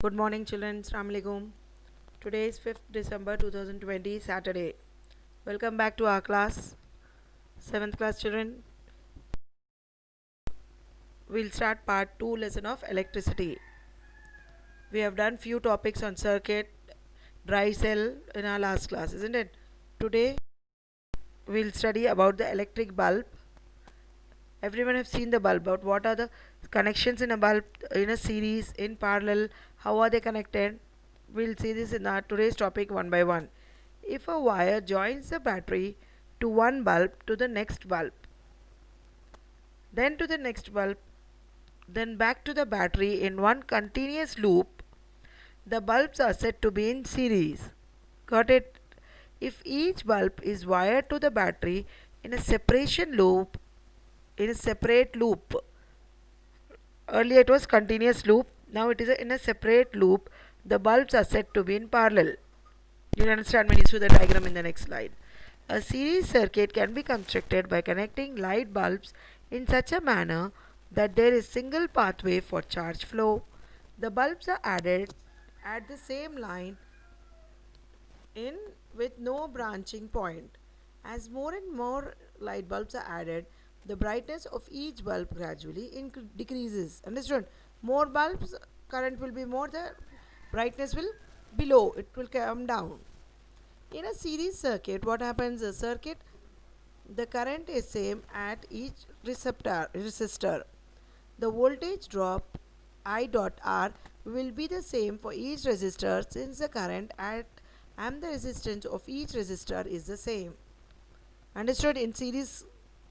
Good morning, children. Assalamu alaikum. Today is 5th December 2020, Saturday. Welcome back to our class. 7th class children. We'll start part 2 lesson of electricity. We have done few topics on circuit, dry cell in our last class, isn't it? Today we'll study about the electric bulb. Everyone have seen the bulb, but what are the connections in a bulb, in a series, in parallel, how are they connected? We'll see this in our today's topic one by one. If a wire joins the battery to one bulb to the next bulb, then to the next bulb, then back to the battery in one continuous loop, the bulbs are said to be in series. Got it? If each bulb is wired to the battery in a separation loop, in a separate loop, earlier it was continuous loop, now it is in a separate loop, the bulbs are said to be in parallel. You'll understand when you see the diagram in the next slide. A series circuit can be constructed by connecting light bulbs in such a manner that there is single pathway for charge flow. The bulbs are added at the same line in with no branching point. As more and more light bulbs are added, the brightness of each bulb gradually decreases. Understood? More bulbs, current will be more, the brightness will be low, it will come down. In a series circuit, what happens? A circuit, the current is same at each resistor. The voltage drop I dot R will be the same for each resistor since the current at and the resistance of each resistor is the same. Understood? In series,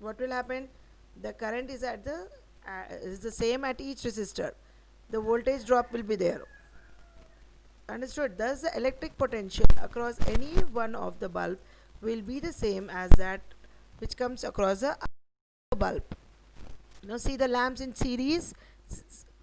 what will happen? The current is is the same at each resistor. The voltage drop will be there. Understood? Thus, the electric potential across any one of the bulb will be the same as that which comes across the bulb. Now, see the lamps in series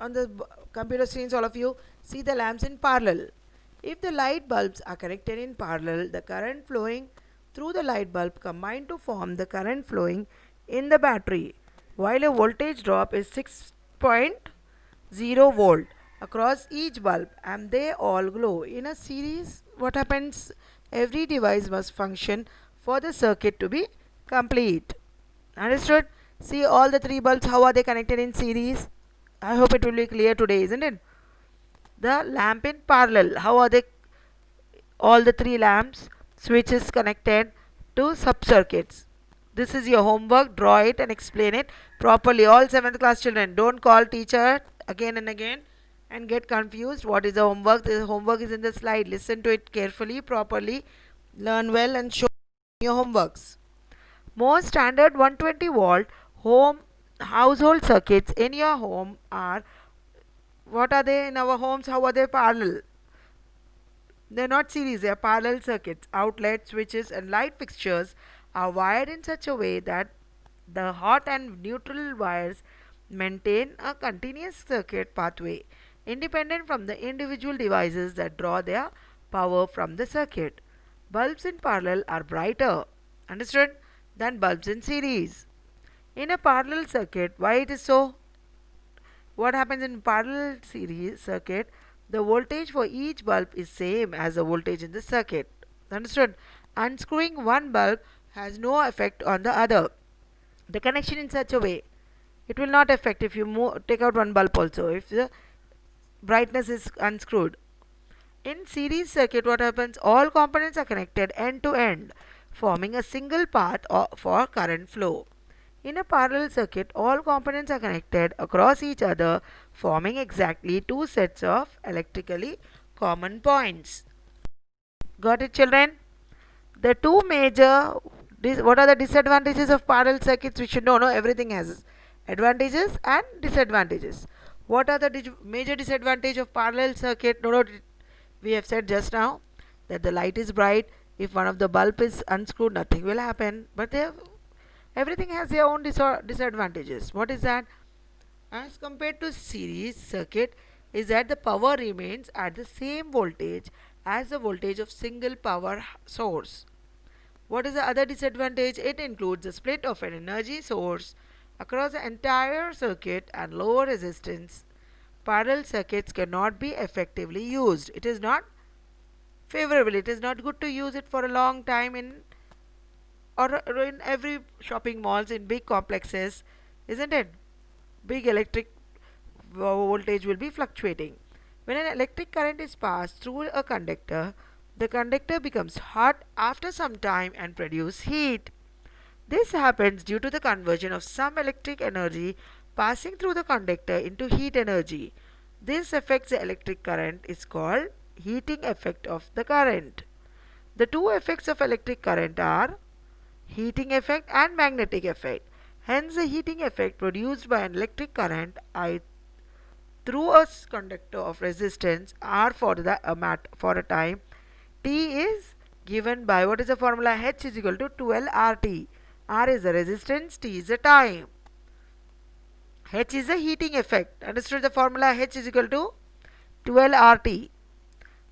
on the computer screens. All of you see the lamps in parallel. If the light bulbs are connected in parallel, the current flowing through the light bulb combine to form the current flowing in the battery, while a voltage drop is 6.0 volt across each bulb and they all glow. In a series, what happens? Every device must function for the circuit to be complete. Understood? See all the three bulbs, how are they connected in series? I hope it will be clear today, isn't it? The lamp in parallel, how are they? All the three lamps, switches connected to sub circuits. This is your homework. Draw it and explain it properly. All 7th class children, don't call teacher again and again and get confused. What is the homework? The homework is in the slide. Listen to it carefully, properly, learn well and show your homeworks. Most standard 120 volt home household circuits in your home are, what are they in our homes? How are they parallel? They're not series, they are parallel circuits. Outlets, switches, and light fixtures are wired in such a way that the hot and neutral wires maintain a continuous circuit pathway independent from the individual devices that draw their power from the circuit. Bulbs in parallel are brighter, understood, than bulbs in series. In a parallel circuit, why it is so? What happens in parallel series circuit? The voltage for each bulb is same as the voltage in the circuit. Understood? Unscrewing one bulb has no effect on the other. The connection in such a way, it will not affect if you take out one bulb also, if the brightness is unscrewed. In series circuit, what happens? All components are connected end to end, forming a single path for current flow. In a parallel circuit, all components are connected across each other, forming exactly two sets of electrically common points. Got it, children? The two major, what are the disadvantages of parallel circuits? We should know, no, everything has advantages and disadvantages. What are the major disadvantage of parallel circuit? No, we have said just now that the light is bright. If one of the bulb is unscrewed, nothing will happen. But everything has their own disadvantages. What is that? As compared to series circuit, is that the power remains at the same voltage as the voltage of single power source. What is the other disadvantage? It includes the split of an energy source across the entire circuit and lower resistance parallel circuits cannot be effectively used. It is not favorable. It is not good to use it for a long time or in every shopping malls in big complexes, isn't it? Big electric voltage will be fluctuating. When an electric current is passed through a conductor, the conductor becomes hot after some time and produces heat. This happens due to the conversion of some electric energy passing through the conductor into heat energy. This affects the electric current is called heating effect of the current. The two effects of electric current are heating effect and magnetic effect. Hence, the heating effect produced by an electric current I through a conductor of resistance R for a time T is given by what is the formula? H is equal to 12 RT. R is the resistance, T is the time. H is the heating effect. Understood the formula? H is equal to 12 RT.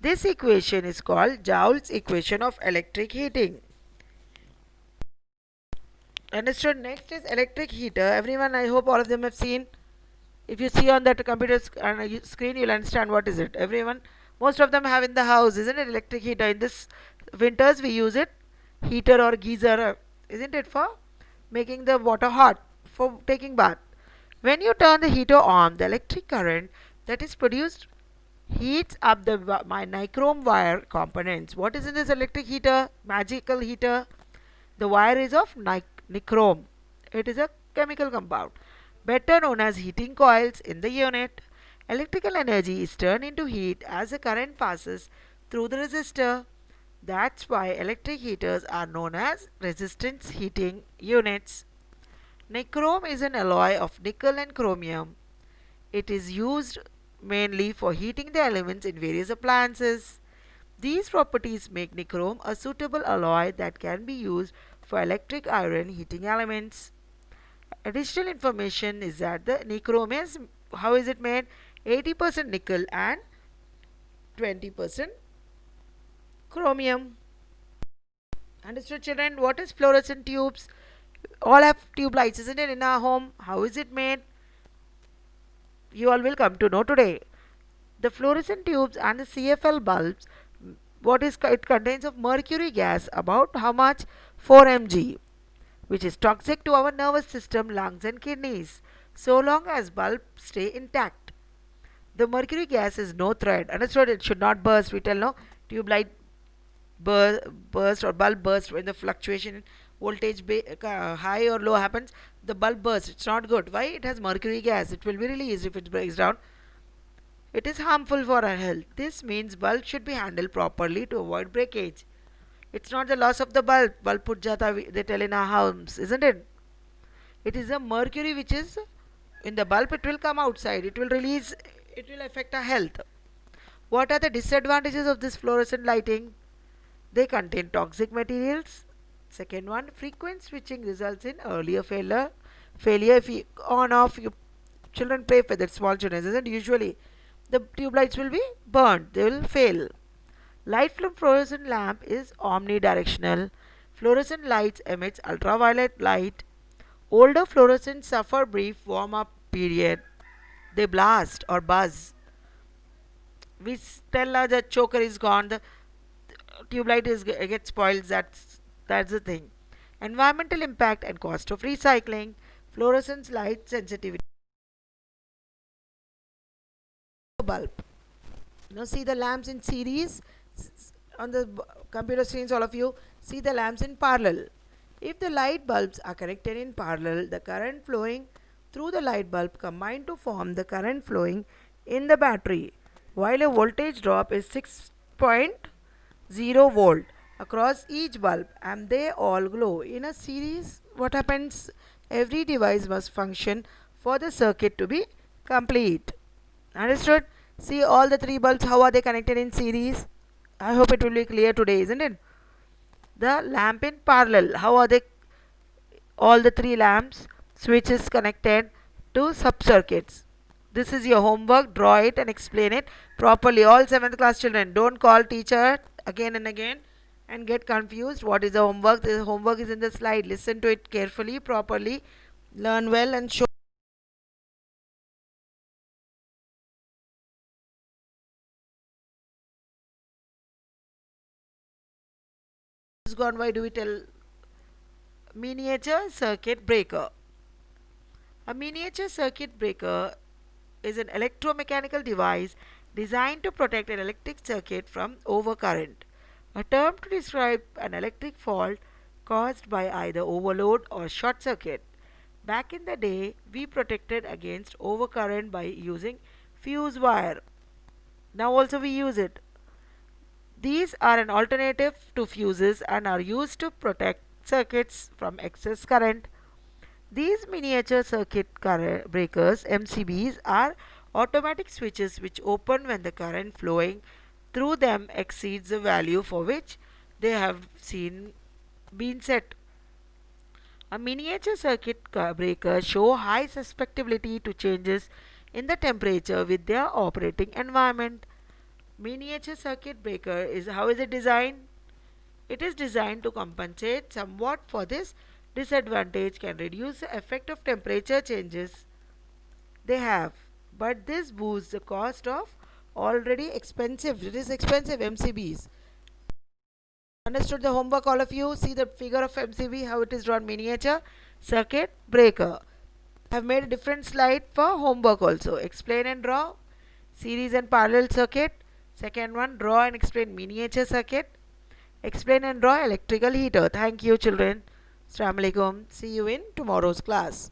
This equation is called Joule's equation of electric heating. Understood? Next is electric heater. Everyone, I hope all of them have seen. If you see on that computer screen, you'll understand what is it. Everyone, most of them have in the house, isn't it? Electric heater. In this winters, we use it, heater or geyser, isn't it, for making the water hot for taking bath. When you turn the heater on, the electric current that is produced heats up the nichrome wire components. What is in this electric heater? Magical heater. The wire is of nichrome. It is a chemical compound, better known as heating coils in the unit. Electrical energy is turned into heat as the current passes through the resistor. That's why electric heaters are known as resistance heating units. Nichrome is an alloy of nickel and chromium. It is used mainly for heating the elements in various appliances. These properties make nichrome a suitable alloy that can be used for electric iron heating elements. Additional information is that the nichrome is, how is it made? 80% nickel and 20% chromium. Understood, children? What is fluorescent tubes? All have tube lights, isn't it, in our home? How is it made? You all will come to know today. The fluorescent tubes and the CFL bulbs, it contains of mercury gas, about how much? 4 mg, which is toxic to our nervous system, lungs and kidneys, so long as bulbs stay intact. The mercury gas is no threat. Understood? It should not burst. We tell no tube light burst or bulb burst when the fluctuation voltage high or low happens. The bulb bursts. It's not good. Why? It has mercury gas. It will be released if it breaks down. It is harmful for our health. This means bulb should be handled properly to avoid breakage. It's not the loss of the bulb. Bulb put jata, they tell in our homes, isn't it? It is the mercury which is in the bulb. It will come outside. It will release. It will affect our health. What are the disadvantages of this fluorescent lighting? They contain toxic materials. Second one, frequent switching results in earlier failure. If you on off, children play with it, small children, isn't it? Usually the tube lights will be burnt. They will fail. Light from fluorescent lamp is omnidirectional. Fluorescent lights emits ultraviolet light. Older fluorescents suffer brief warm-up period. They blast or buzz. We tell her the choker is gone, the tube light gets spoiled. That's the thing. Environmental impact and cost of recycling. Fluorescence light sensitivity. Bulb. Now see the lamps in series on the computer screens. All of you see the lamps in parallel. If the light bulbs are connected in parallel, the current flowing through the light bulb combine to form the current flowing in the battery, while a voltage drop is 6.0 volt across each bulb and they all glow in a series. What happens? Every device must function for the circuit to be complete. Understood? See all the three bulbs, how are they connected in series? I hope it will be clear today, isn't it? The lamp in parallel, how are they? All the three lamps, switches connected to sub-circuits. This is your homework. Draw it and explain it properly. All 7th class children, don't call teacher again and again and get confused. What is the homework? The homework is in the slide. Listen to it carefully, properly, learn well and show gone by do we tell miniature circuit breaker? A miniature circuit breaker is an electromechanical device designed to protect an electric circuit from overcurrent, a term to describe an electric fault caused by either overload or short circuit. Back in the day, we protected against overcurrent by using fuse wire. Now also we use it. These are an alternative to fuses and are used to protect circuits from excess current. These miniature circuit breakers (MCBs) are automatic switches which open when the current flowing through them exceeds the value for which they have been set. A miniature circuit breaker show high susceptibility to changes in the temperature with their operating environment. Miniature circuit breaker is how is it designed? It is designed to compensate somewhat for this disadvantage, can reduce the effect of temperature changes they have, but this boosts the cost of already expensive, it is expensive MCBs. Understood the homework all of you? See the figure of MCB, how it is drawn, miniature circuit breaker. I have made a different slide for homework also. Explain and draw series and parallel circuit. Second one, draw and explain miniature circuit. Explain and draw electrical heater. Thank you children. Assalamu alaikum. See you in tomorrow's class.